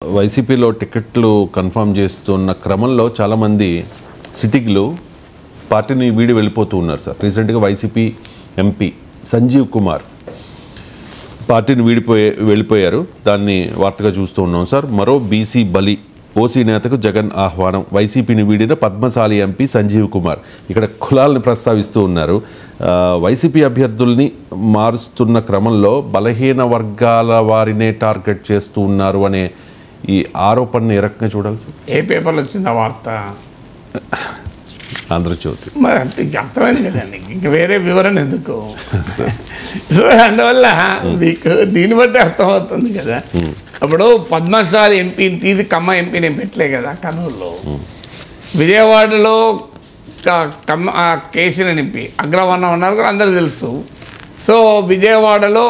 వైసీపీలో టికెట్లు కన్ఫర్మ్ చేస్తున్న క్రమంలో చాలామంది సిట్టింగ్లు పార్టీని వీడి వెళ్ళిపోతూ ఉన్నారు సార్. రీసెంట్గా వైసీపీ ఎంపీ సంజీవ్ కుమార్ పార్టీని వెళ్ళిపోయారు. దాన్ని వార్తగా చూస్తూ ఉన్నాం సార్. మరో బీసీ బలి, ఓసీ నేతకు జగన్ ఆహ్వానం. వైసీపీని వీడిన పద్మశాలి ఎంపీ సంజీవ్ కుమార్ ఇక్కడ కులాలను ప్రస్తావిస్తూ ఉన్నారు. వైసీపీ అభ్యర్థుల్ని మారుస్తున్న క్రమంలో బలహీన వర్గాల వారినే టార్గెట్ చేస్తూ ఉన్నారు అనే ఈ ఆరోపణని ఏ రకంగా చూడాలి సార్? ఏ పేపర్లో వచ్చింది ఆ వార్త? ఆంధ్రజ్యోతి. మరి అంత అర్థమైంది కదండి, ఇంక వేరే వివరణ ఎందుకు? అందువల్ల మీకు దీన్ని బట్టి అర్థమవుతుంది కదా. అప్పుడు పద్మశాలి ఎంపీని తీసి కమ్మ ఎంపీని ఏం పెట్టలే కదా కర్నూలులో. విజయవాడలో కేసీఆర్ ఎంపీ అగ్రవర్ణం ఉన్నారు కూడా అందరూ తెలుసు. సో విజయవాడలో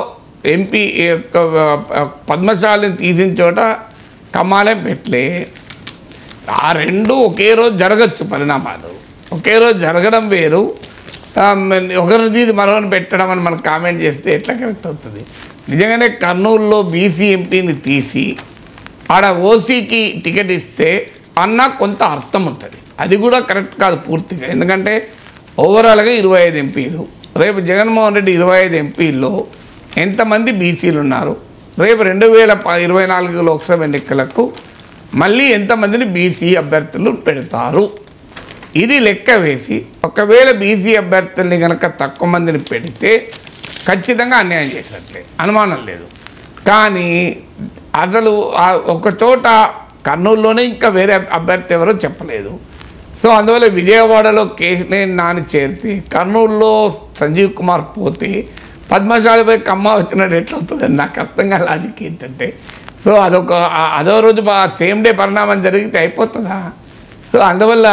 ఎంపీ పద్మశాలిని తీసిన చోట కమ్మాలే పెట్టలే. ఆ రెండు ఒకే రోజు జరగచ్చు పరిణామాలు. ఒకే రోజు జరగడం వేరు, ఒకరిని తీసి మరొకరిని పెట్టడం అని మనం కామెంట్ చేస్తే ఎట్లా కరెక్ట్ అవుతుంది? నిజంగానే కర్నూలులో బీసీ ఎంపీని తీసి ఆడ ఓసీకి టికెట్ ఇస్తే అన్న కొంత అర్థం ఉంటుంది. అది కూడా కరెక్ట్ కాదు పూర్తిగా. ఎందుకంటే ఓవరాల్గా 25 ఎంపీలు, రేపు జగన్మోహన్ రెడ్డి 25 ఎంపీల్లో ఎంతమంది బీసీలు ఉన్నారు, రేపు 2024 లోక్సభ ఎన్నికలకు మళ్ళీ ఎంతమందిని బీసీ అభ్యర్థులు పెడతారు, ఇది లెక్క వేసి ఒకవేళ బీసీ అభ్యర్థుల్ని కనుక తక్కువ మందిని పెడితే ఖచ్చితంగా అన్యాయం చేసినట్లే, అనుమానం లేదు. కానీ అసలు ఒక చోట కర్నూలులోనే ఇంకా వేరే అభ్యర్థి ఎవరో చెప్పలేదు. సో అందువల్ల విజయవాడలో కేశినేని నాని చేరితే కర్నూలులో సంజీవ్ కుమార్ పోతే పద్మశాలిపై కమ్మ వచ్చినట్టు ఎట్లవుతుందని నాకు అర్థం కాని లాజిక్ ఏంటంటే, సో అదో రోజు సేమ్ డే పరిణామం జరిగితే అయిపోతుందా? సో అందువల్ల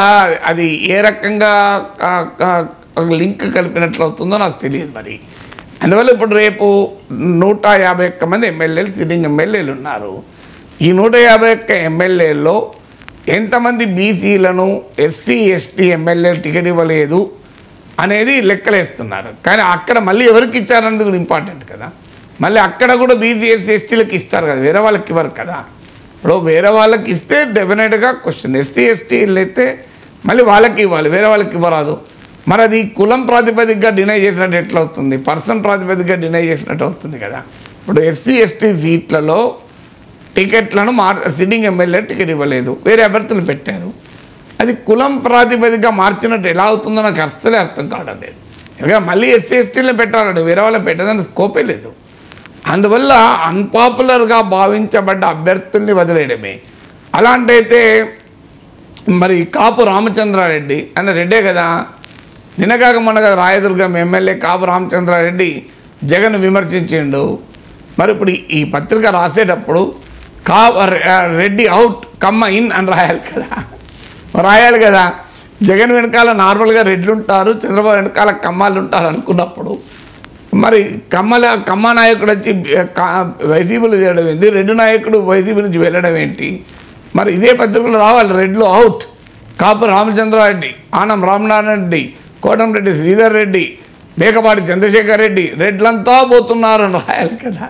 అది ఏ రకంగా లింక్ కలిపినట్లు అవుతుందో నాకు తెలియదు మరి. అందువల్ల ఇప్పుడు రేపు 151 మంది ఎమ్మెల్యేలు, సిట్టింగ్ ఎమ్మెల్యేలు ఉన్నారు. ఈ 151 ఎమ్మెల్యేల్లో ఎంతమంది బీసీలను ఎస్సీ ఎస్టీ ఎమ్మెల్యేలు టికెట్ ఇవ్వలేదు అనేది లెక్కలేస్తున్నారు. కానీ అక్కడ మళ్ళీ ఎవరికి ఇచ్చారనేది కూడా ఇంపార్టెంట్ కదా. మళ్ళీ అక్కడ కూడా బీసీ ఎస్సీ ఎస్టీలకు ఇస్తారు కదా, వేరే వాళ్ళకి ఇవ్వరు కదా. ఇప్పుడు వేరే వాళ్ళకి ఇస్తే డెఫినెట్గా క్వశ్చన్, ఎస్సీ ఎస్టీలు అయితే మళ్ళీ వాళ్ళకి ఇవ్వాలి, వేరే వాళ్ళకి ఇవ్వరాదు. మరి అది కులం ప్రాతిపదికగా డినై చేసినట్టు ఎట్లా అవుతుంది? పర్సన్ ప్రాతిపదికగా డినై చేసినట్టు అవుతుంది కదా. ఇప్పుడు ఎస్సీ ఎస్టీ సీట్లలో టికెట్లను సిట్టింగ్ ఎమ్మెల్యే టికెట్ ఇవ్వలేదు, వేరే అభ్యర్థులు పెట్టారు. అది కులం ప్రాతిపదికగా మార్చినట్టు ఎలా అవుతుందో నాకు అస్సలే అర్థం కావడం లేదు. ఎందుకంటే మళ్ళీ ఎస్సీ ఎస్టీలను పెట్టాలండి, వేరే వాళ్ళని పెట్టడానికి స్కోపే లేదు. అందువల్ల అన్పాపులర్గా భావించబడ్డ అభ్యర్థుల్ని వదిలేయడమే. అలాంటైతే మరి కాపు రామచంద్రారెడ్డి అన్న రెడ్డే కదా, నిన్నగాక మొన్నగా రాయదుర్గం ఎమ్మెల్యే కాపు రామచంద్రారెడ్డి జగన్ విమర్శించిండు. మరి ఇప్పుడు ఈ పత్రిక రాసేటప్పుడు రెడ్డి అవుట్ కమ్మ ఇన్ అని రాయాలి కదా. జగన్ వెనకాల నార్మల్గా రెడ్లు ఉంటారు, చంద్రబాబు వెనకాల కమ్మాలు ఉంటారు అనుకున్నప్పుడు మరి కమ్మ నాయకుడు వచ్చి వైసీపీలు చేయడం ఏంటి, రెడ్డి నాయకుడు వైసీపీ నుంచి వెళ్ళడం ఏంటి? మరి ఇదే పత్రికలు రావాలి, రెడ్లు అవుట్, కాపు రామచంద్రారెడ్డి, ఆనం రామనారాయణ రెడ్డి, కోటంరెడ్డి శ్రీధర్ రెడ్డి, మేకపాటి చంద్రశేఖర్ రెడ్డి, రెడ్లంతా పోతున్నారు అని రాయాలి కదా.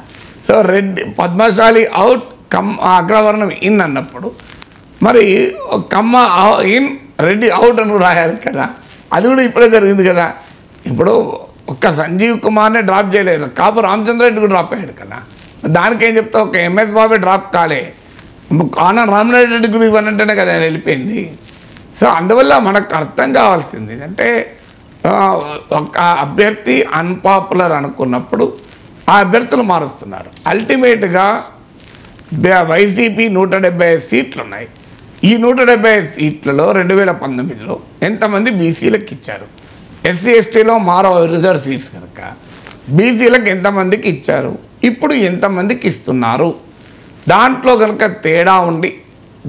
సో రెడ్డి పద్మశాలి అవుట్, అగ్రవర్ణం ఇన్ అన్నప్పుడు మరి కమ్మ ఇన్, రెడ్డి అవుట్ అని రాయాలి కదా. అది కూడా ఇప్పుడే జరిగింది కదా. ఇప్పుడు ఒక్క సంజీవ్ కుమార్నే డ్రాప్ చేయలేదు, కాపు రామచంద్రరెడ్డి కూడా డ్రాప్ అయ్యాడు కదా. దానికేం చెప్తా, ఒక ఎంఎస్ బాబే డ్రాప్ కాలే, ఆనంద్ రామనారాయణ రెడ్డి కూడా ఇవ్వనంటేనే కదా ఆయన వెళ్ళిపోయింది. సో అందువల్ల మనకు అర్థం కావాల్సింది అంటే ఒక అభ్యర్థి అన్పాపులర్ అనుకున్నప్పుడు ఆ అభ్యర్థులు మారుస్తున్నారు. అల్టిమేట్గా వైసీపీ 175 సీట్లు ఉన్నాయి. ఈ 175 సీట్లలో 2019లో ఎంతమంది బీసీలకు ఇచ్చారు? ఎస్సీ ఎస్టీలో మారో రిజర్వ్ సీట్స్ కనుక బీసీలకు ఎంతమందికి ఇచ్చారు, ఇప్పుడు ఎంతమందికి ఇస్తున్నారు? దాంట్లో కనుక తేడా ఉండి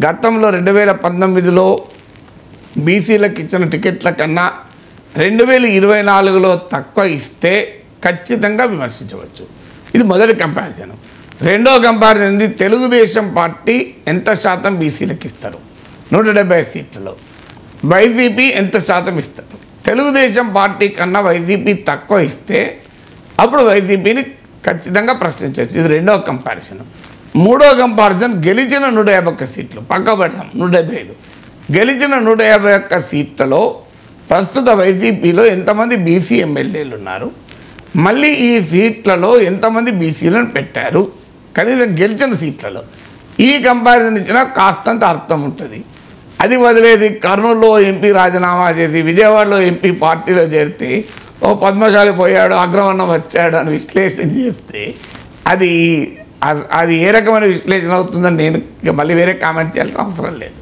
గతంలో 2019లో బీసీలకు ఇచ్చిన టికెట్ల కన్నా 2024లో తక్కువ ఇస్తే ఖచ్చితంగా విమర్శించవచ్చు. ఇది మొదటి కంపారిజన్. రెండో కంపారిజన్ ఉంది, తెలుగుదేశం పార్టీ ఎంత శాతం బీసీలకు ఇస్తారు 170 సీట్లలో, వైసీపీ ఎంత శాతం ఇస్తారు? తెలుగుదేశం పార్టీ కన్నా వైసీపీ తక్కువ ఇస్తే అప్పుడు వైసీపీని ఖచ్చితంగా ప్రశ్నించవచ్చు. ఇది రెండో కంపారిజన్. మూడో కంపారిజన్ గెలిచిన 151 సీట్లు పక్క పెడతాం 175 గెలిచిన 151 సీట్లలో ప్రస్తుత వైసీపీలో ఎంతమంది బీసీ ఎమ్మెల్యేలు ఉన్నారు, మళ్ళీ ఈ సీట్లలో ఎంతమంది బీసీలను పెట్టారు కనీసం గెలిచిన సీట్లలో. ఈ కంపారిజన్ ఇచ్చినా కాస్తంత అర్థం ఉంటుంది. అది వదిలేది కర్నూలులో ఎంపీ రాజీనామా చేసి విజయవాడలో ఎంపీ పార్టీలో చేరితే ఓ పద్మశాలి పోయాడు అగ్రవర్ణం వచ్చాడు అని విశ్లేషణ చేస్తే అది ఏ రకమైన విశ్లేషణ అవుతుందని నేను మళ్ళీ వేరే కామెంట్ చేయాల్సిన అవసరం లేదు.